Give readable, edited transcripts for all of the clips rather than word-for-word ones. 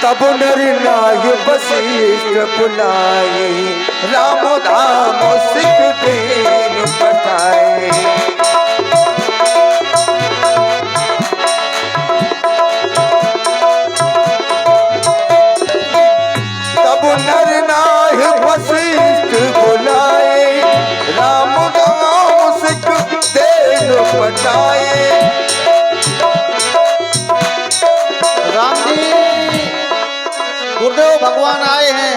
तब नर नाय वशिष्ठ बुलाए, राम धाम सिख देन पठाए। तब नर नाय वशिष्ठ बुलाए, राम धाम सिख देन पठाए। राम जी गुरुदेव भगवान आए हैं।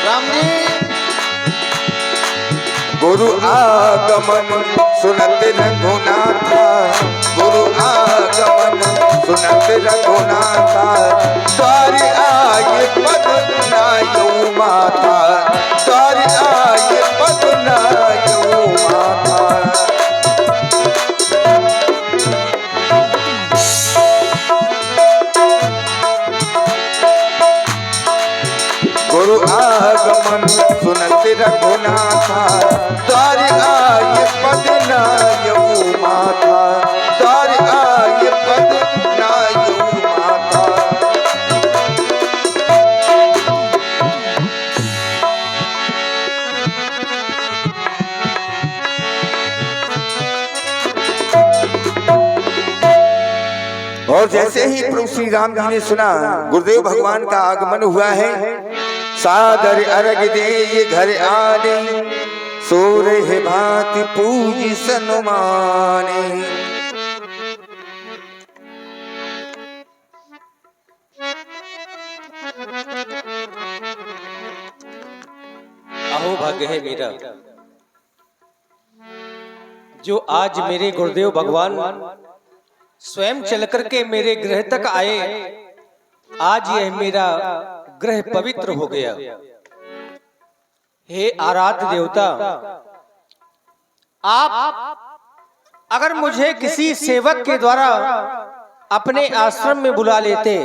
राम जी गुरु आगमन सुनत रघुनाथा, गुरु आगमन सुनत रघुनाथा। द्वार आए पद नायऊ माता, द्वार आए पद नायऊ माता। गुरु आगमन सुनत रघुनाथा, द्वार आए पद नायऊ माता, द्वार आए पद नायऊ माता। और जैसे ही प्रभु श्री राम जी ने सुना गुरुदेव भगवान का आगमन हुआ है, सादर अर्घ दे घर आने, सूरह भांति पूजी सनुमाने। अहो भाग्य है मेरा जो आज मेरे गुरुदेव भगवान स्वयं चल करके मेरे गृह तक आए। आज यह मेरा गृह पवित्र हो गया। हे आराध्य देवता, आप अगर मुझे किसी सेवक के द्वारा अपने आश्रम में बुला लेते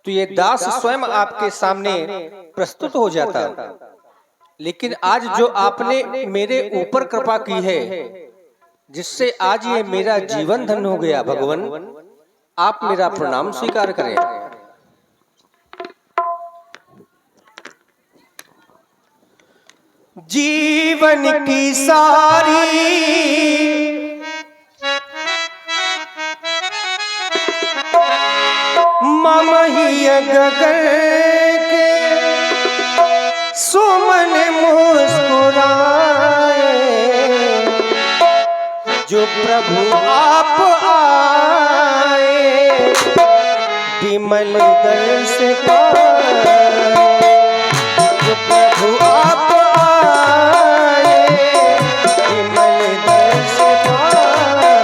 तो ये दास स्वयं आपके सामने प्रस्तुत हो जाता। लेकिन आज जो आपने मेरे ऊपर कृपा की है, जिससे आज ये मेरा जीवन धन्य हो गया, भगवान आप मेरा प्रणाम स्वीकार करें। जीवन की सारी मम ही गगन के सुमन मुस्कुराए, जो प्रभु आप आए विमल दर्श पाए, जो प्रभु आप आए विमल दर्श पाए।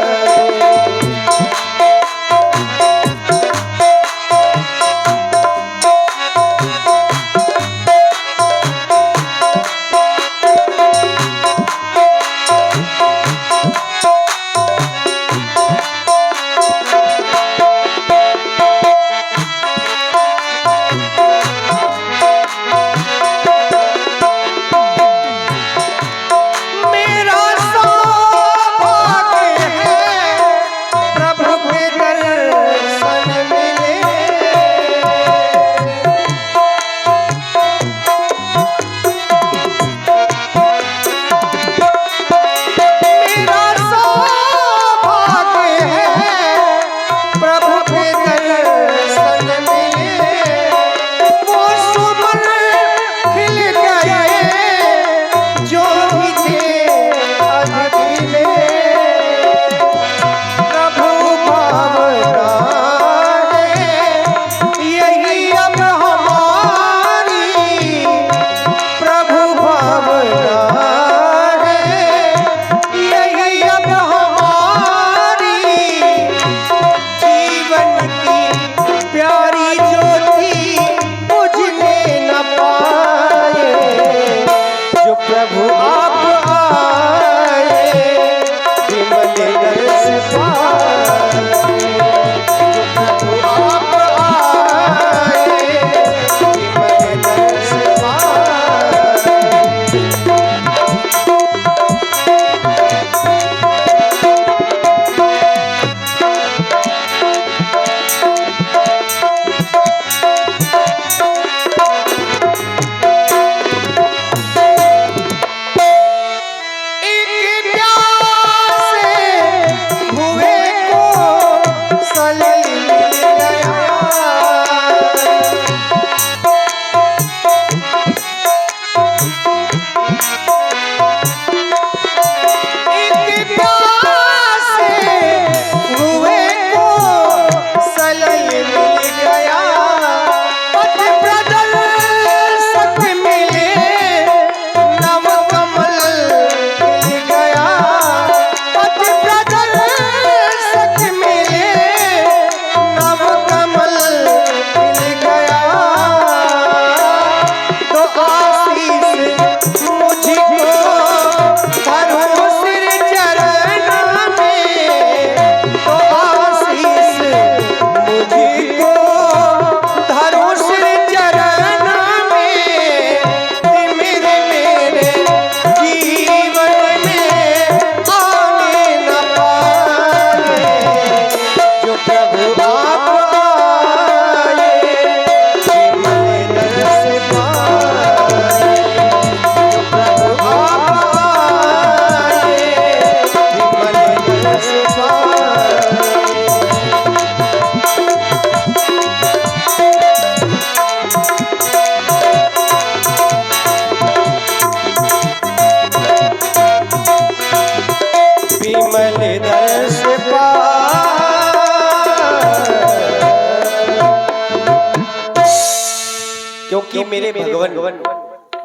क्योंकि मेरे भगवान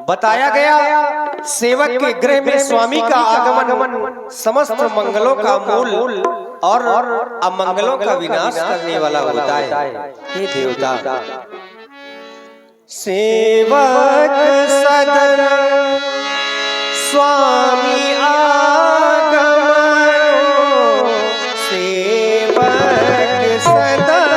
बताया गया सेवक के गृह में स्वामी का आगमन समस्त मंगलों का मूल और अमंगलों का विनाश करने वाला होता है। हे देवता, सेवक सदन स्वामी आगमन, सेवक सदन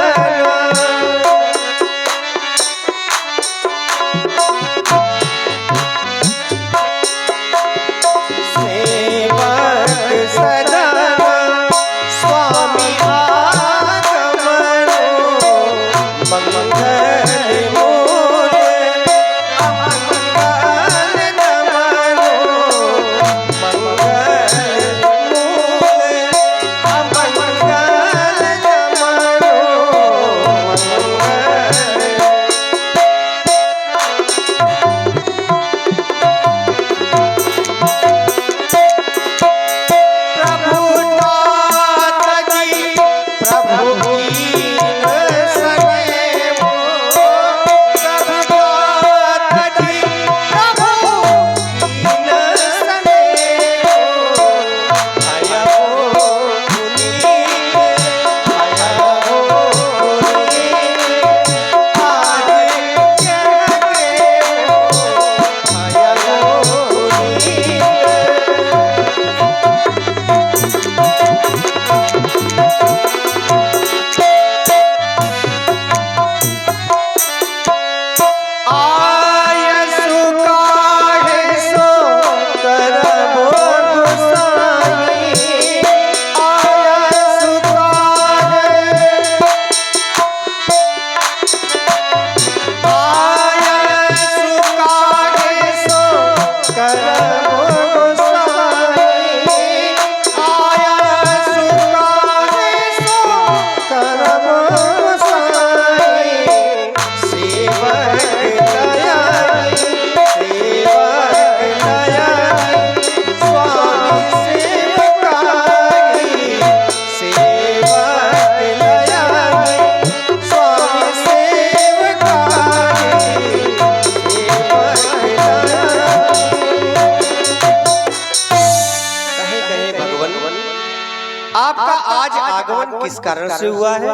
आपका आज आगमन किस कारण से हुआ है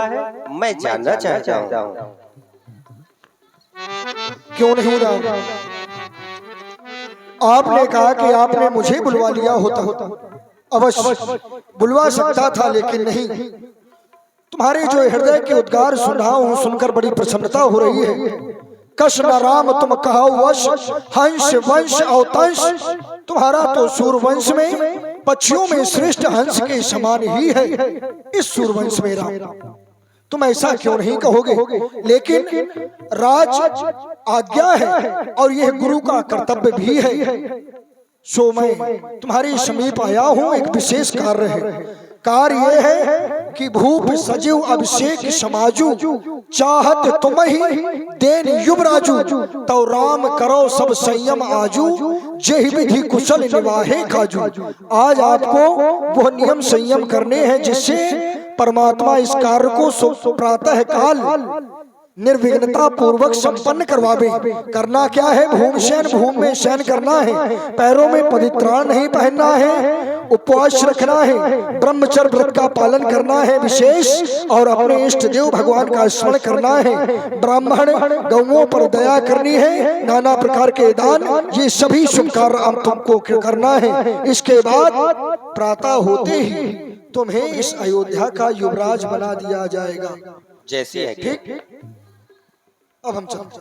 मैं जानना चाहता हूँ। क्यों नहीं रहा? आपने कहा कि आपने मुझे बुलवा लिया होता, अवश्य बुलवा सकता था, लेकिन नहीं। तुम्हारे जो हृदय के उद्गार सुन रहा हूँ, सुनकर बड़ी प्रसन्नता हो रही है। कश न राम तुम कहो वश, हंस वंश अवतंश। तुम्हारा तो सूर्यवंश में पक्षियों में श्रेष्ठ हंस के समान ही है इस सूर्यवंश में राम। तुम ऐसा क्यों नहीं कहोगे? लेकिन राज आज्ञा है और यह गुरु का कर्तव्य भी है। सो मैं तुम्हारे समीप आया हूँ, एक विशेष कार्य है। कार्य यह है कि भूप सजीव अभिषेक समाजू, चाहत तुम ही देन युवराजू। तो राम करो सब संयम आजू, जेहि विधि कुशल निवाहे काजू। आज आपको वह नियम संयम करने हैं जिससे परमात्मा इस कार्य को प्रातः काल निर्विघ्नता पूर्वक संपन्न करवावे। करना क्या है? भूमि में शयन करना है, पैरों में पवित्राण नहीं पहनना है, उपवास रखना है, ब्रह्मचर्य व्रत का पालन करना है विशेष, और अपने इष्ट देव भगवान का स्मरण करना है। ब्राह्मण गौओं पर दया करनी है, नाना प्रकार के दान, ये सभी शुभ कार्य हम तुमको करना है। इसके बाद प्रातः होते ही तुम्हें इस अयोध्या का युवराज बना दिया जाएगा। जैसे है ठीक। अब हम चलते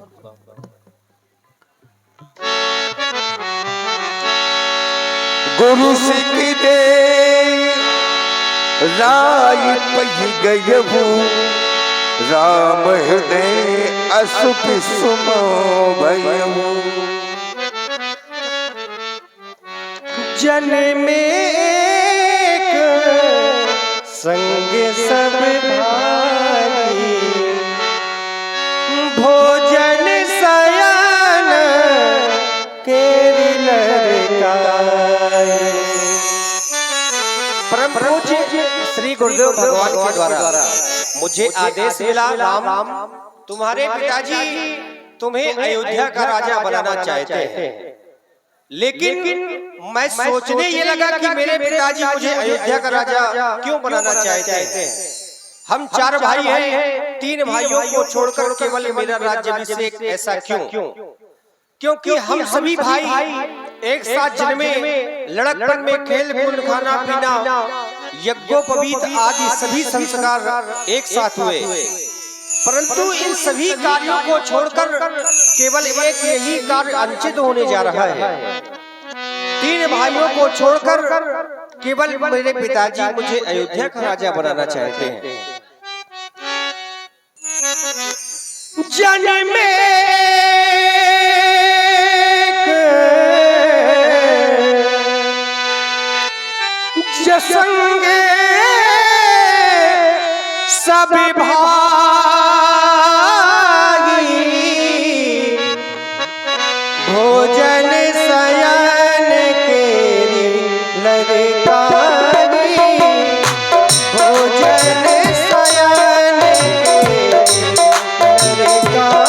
गुरु सिख दे राय पही गयहु, राम हृदय असुख सुमो भयहु। जन में संग सब भाई, भोजन सयन केरी लड़काए। परम पूज्य श्री गुरुदेव भगवान के द्वारा मुझे आदेश मिला, राम तुम्हारे पिताजी तुम्हें अयोध्या का राजा बनाना चाहते हैं, लेकिन मैं सोचने ये लगा कि मेरे पिताजी मुझे अयोध्या का राजा क्यों बनाना चाहते हैं। हम 4 भाई हैं, 3 भाइयों को छोड़कर केवल मेरा राज्याभिषेक ऐसा क्यों? क्योंकि हम सभी भाई एक साथ जन्मे, लड़कपन में खेल कूद खाना पीना यज्ञोपवीत आदि सभी संस्कार एक साथ हुए, परंतु इन सभी कार्यों को छोड़कर केवल एक यही कार्य अनुचित होने जा रहा है। 3 भाइयों को छोड़कर केवल मेरे पिताजी मुझे अयोध्या का राजा बनाना चाहते हैं। जन्मे जसंग सब भागी, भोजन शयन केरी ललकारी, भोजन शयन केरी ललकारी।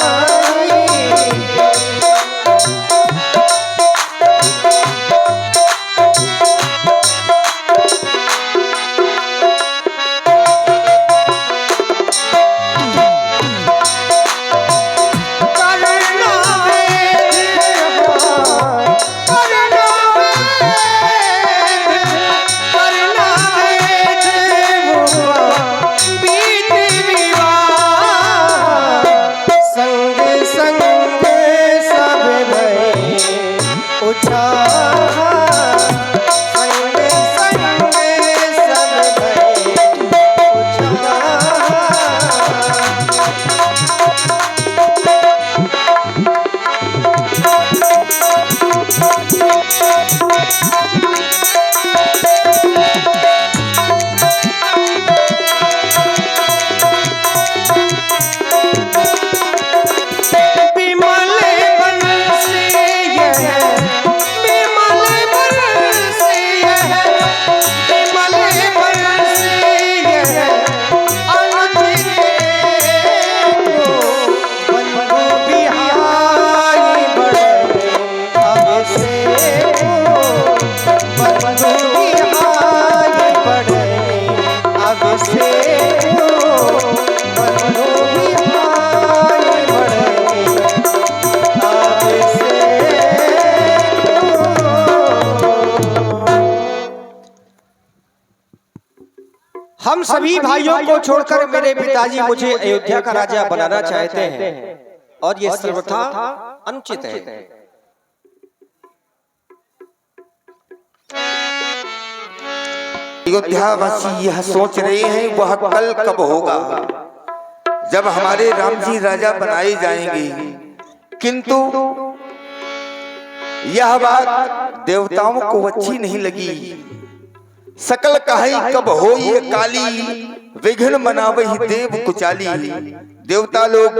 हम सभी भाइयों को छोड़कर मेरे पिताजी मुझे अयोध्या का राजा बनाना चाहते हैं और ये सर्वथा अनुचित है। अयोध्यावासी यह सोच रहे हैं वह कल कब होगा जब हमारे राम जी राजा बनाए जाएंगे, किंतु यह बात देवताओं को अच्छी नहीं लगी। सकल कहाई कब हो ये काली, विघ्न मनावहि देव कुचाली। देवता लोग